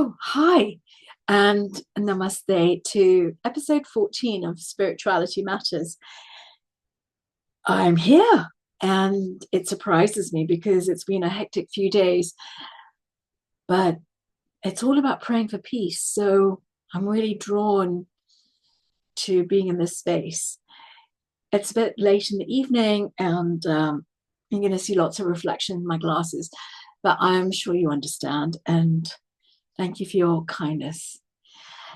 Oh, hi, and namaste to episode 14 of Spirituality Matters. I'm here, and it surprises me because it's been a hectic few days, but it's all about praying for peace. So I'm really drawn to being in this space. It's a bit late in the evening, and you're going to see lots of reflection in my glasses, but I'm sure you understand, and thank you for your kindness.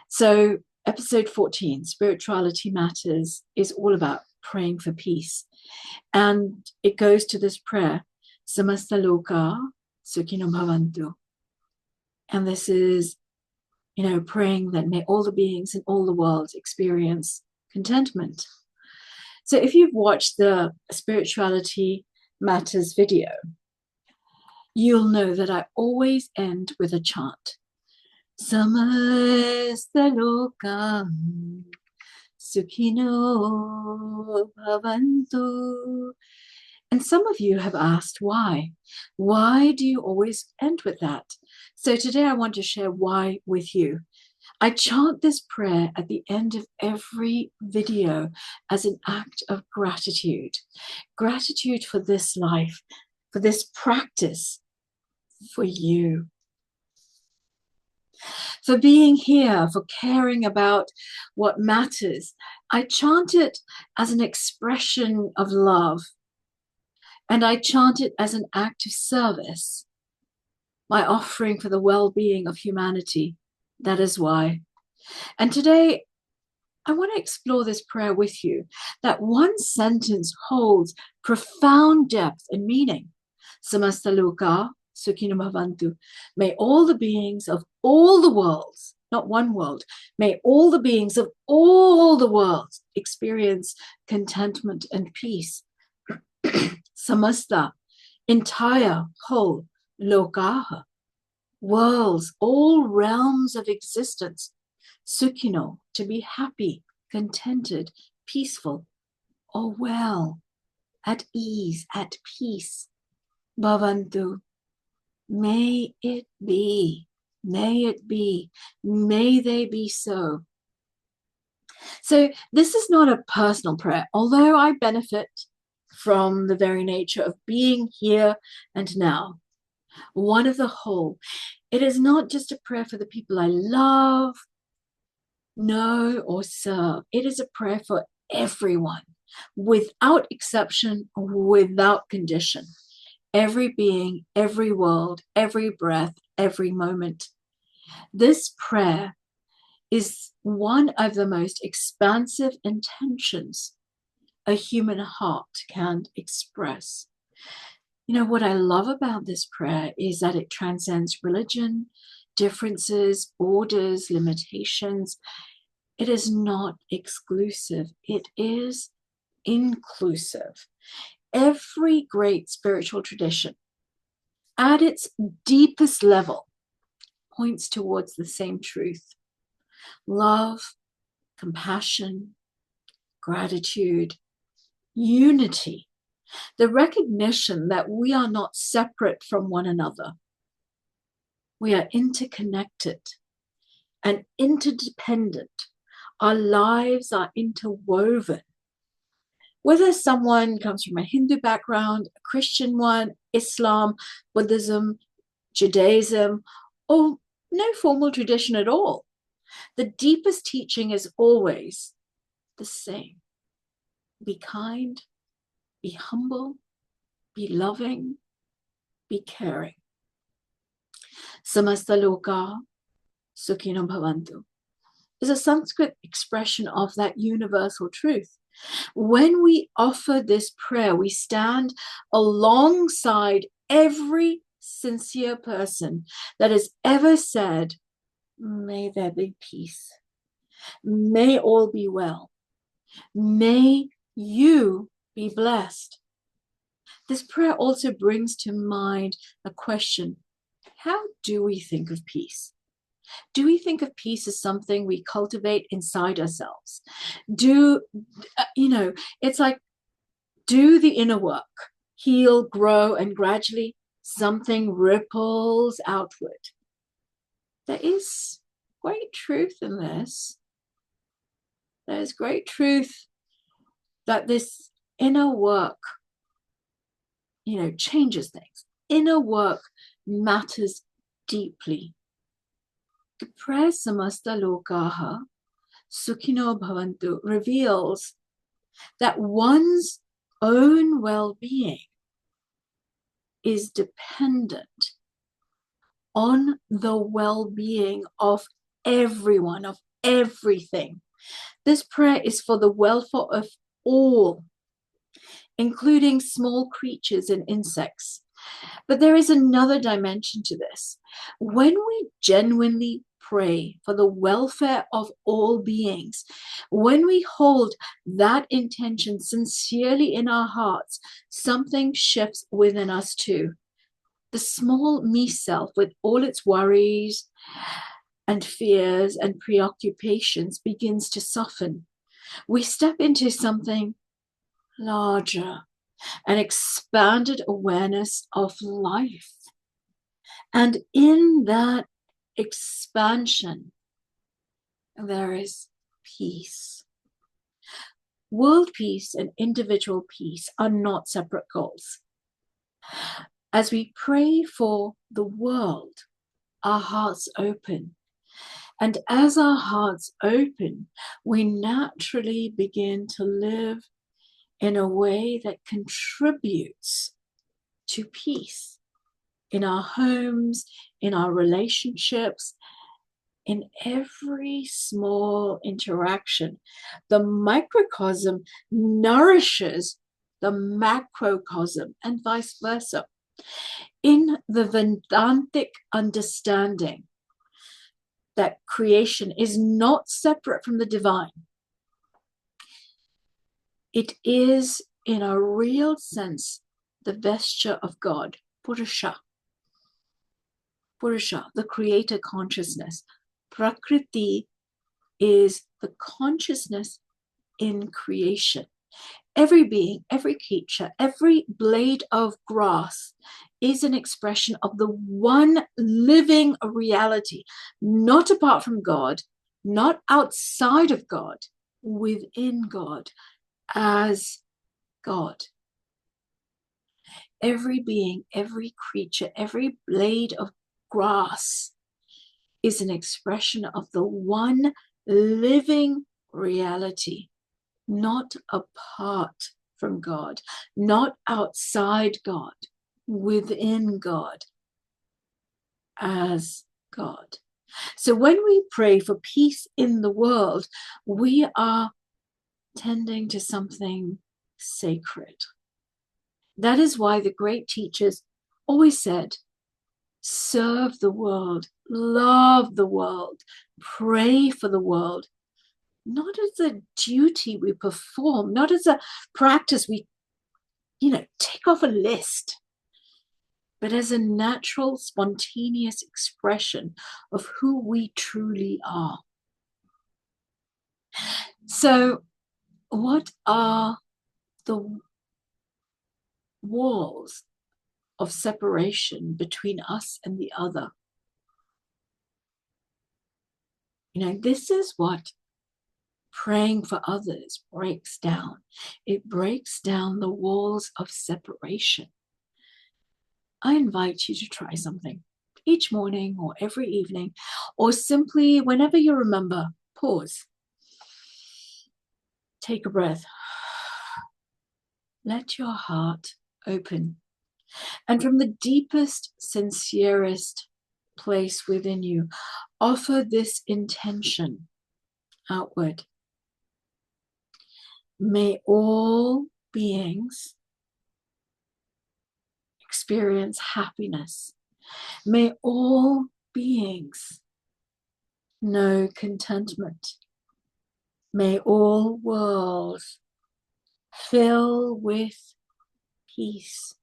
So, episode 14, Spirituality Matters, is all about praying for peace. And it goes to this prayer, Samasta Lokah, Sukhino Bhavantu. And this is, praying that may all the beings in all the world experience contentment. So, if you've watched the Spirituality Matters video, you'll know that I always end with a chant. Samasta Lokah Sukhino Bhavantu. And some of you have asked why. Why do you always end with that? So today I want to share why with you. I chant this prayer at the end of every video as an act of gratitude. Gratitude for this life, for this practice, for you. For being here, for caring about what matters. I chant it as an expression of love, and I chant it as an act of service, my offering for the well-being of humanity. That is why. And today, I want to explore this prayer with you. That one sentence holds profound depth and meaning. Samasta Lokah Sukhino Bhavantu. May all the beings of all the worlds, not one world, may all the beings of all the worlds experience contentment and peace. Samasta, entire, whole, Lokah, worlds, all realms of existence. Sukhino, to be happy, contented, peaceful, or well, at ease, at peace. Bhavantu, may it be, may it be, may they be so. So this is not a personal prayer, although I benefit from the very nature of being here and now, one of the whole. It is not just a prayer for the people I love, know, or serve. It is a prayer for everyone, without exception, without condition. Every being, every world, every breath, every moment. This prayer is one of the most expansive intentions a human heart can express. What I love about this prayer is that it transcends religion, differences, borders, limitations. It is not exclusive. It is inclusive. Every great spiritual tradition, at its deepest level, points towards the same truth. Love, compassion, gratitude, unity, the recognition that we are not separate from one another. We are interconnected and interdependent. Our lives are interwoven. Whether someone comes from a Hindu background, a Christian one, Islam, Buddhism, Judaism, or no formal tradition at all, the deepest teaching is always the same. Be kind, be humble, be loving, be caring. Samasta Lokah Sukhino Bhavantu is a Sanskrit expression of that universal truth. When we offer this prayer, we stand alongside every sincere person that has ever said, may there be peace. May all be well. May you be blessed. This prayer also brings to mind a question. How do we think of peace? Do we think of peace as something we cultivate inside ourselves? It's like, do the inner work, heal, grow, and gradually something ripples outward. there is great truth in this. There's great truth that this inner work, changes things. Inner work matters deeply. The prayer Samasta Lokah, Sukhino Bhavantu reveals that one's own well-being is dependent on the well-being of everyone, of everything. This prayer is for the welfare of all, including small creatures and insects. But there is another dimension to this. When we genuinely pray for the welfare of all beings, when we hold that intention sincerely in our hearts, something shifts within us too. The small me self, with all its worries and fears and preoccupations, begins to soften. We step into something larger, an expanded awareness of life. And in that expansion, there is peace. World peace and individual peace are not separate goals. As we pray for the world, our hearts open. And as our hearts open, we naturally begin to live in a way that contributes to peace in our homes, in our relationships, in every small interaction. The microcosm nourishes the macrocosm and vice versa. In the Vedantic understanding that creation is not separate from the divine, it is, in a real sense, the vesture of God, Purusha. Purusha, the creator consciousness. Prakriti is the consciousness in creation. Every being, every creature, every blade of grass is an expression of the one living reality, not apart from God, not outside of God, within God, as God. Every being, every creature, every blade of grass is an expression of the one living reality, not apart from God, not outside God, within God, as God. So when we pray for peace in the world, we are tending to something sacred. That is why the great teachers always said, serve the world, love the world, pray for the world, not as a duty we perform, not as a practice we, tick off a list, but as a natural, spontaneous expression of who we truly are. So, what are the walls of separation between us and the other? This is what praying for others breaks down. It breaks down the walls of separation. I invite you to try something each morning or every evening, or simply whenever you remember, pause. Take a breath. Let your heart open. And from the deepest, sincerest place within you, offer this intention outward. May all beings experience happiness. May all beings know contentment. May all worlds fill with peace.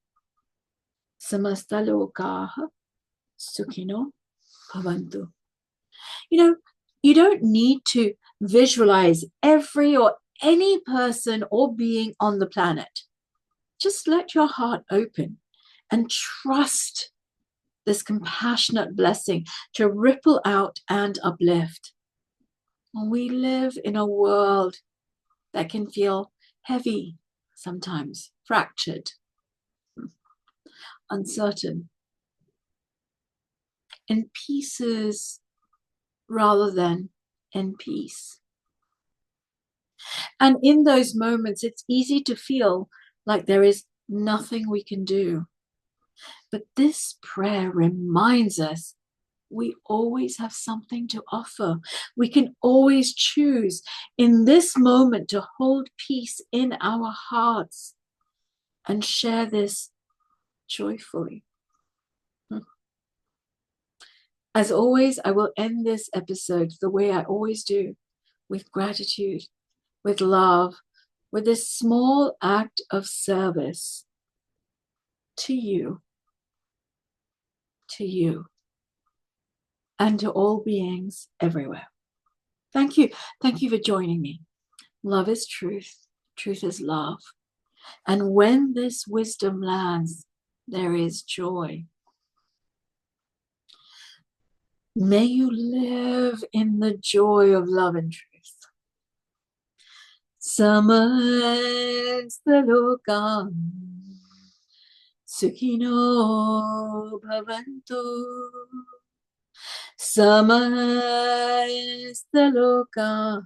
Samasta Lokah, Sukhino, Bhavantu. You don't need to visualize every or any person or being on the planet. Just let your heart open and trust this compassionate blessing to ripple out and uplift. We live in a world that can feel heavy sometimes, fractured, uncertain, in pieces rather than in peace. And in those moments, it's easy to feel like there is nothing we can do. But this prayer reminds us we always have something to offer. We can always choose in this moment to hold peace in our hearts and share this joyfully. As always, I will end this episode the way I always do, with gratitude, with love, with this small act of service to you, and to all beings everywhere. Thank you. Thank you for joining me. Love is truth. Truth is love. And when this wisdom lands, there is joy. May you live in the joy of love and truth. Samasta Lokah Sukhino Bhavantu. Samasta Lokah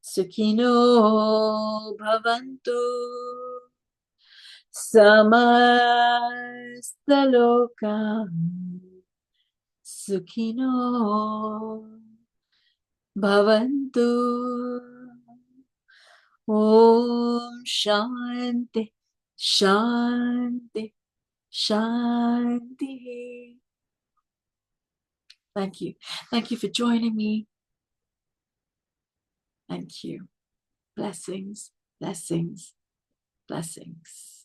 Sukhino Bhavantu. Samasta Lokah Sukhino Bhavantu. Om Shanti, Shanti, Shanti. Thank you. Thank you for joining me. Thank you. Blessings, blessings, blessings.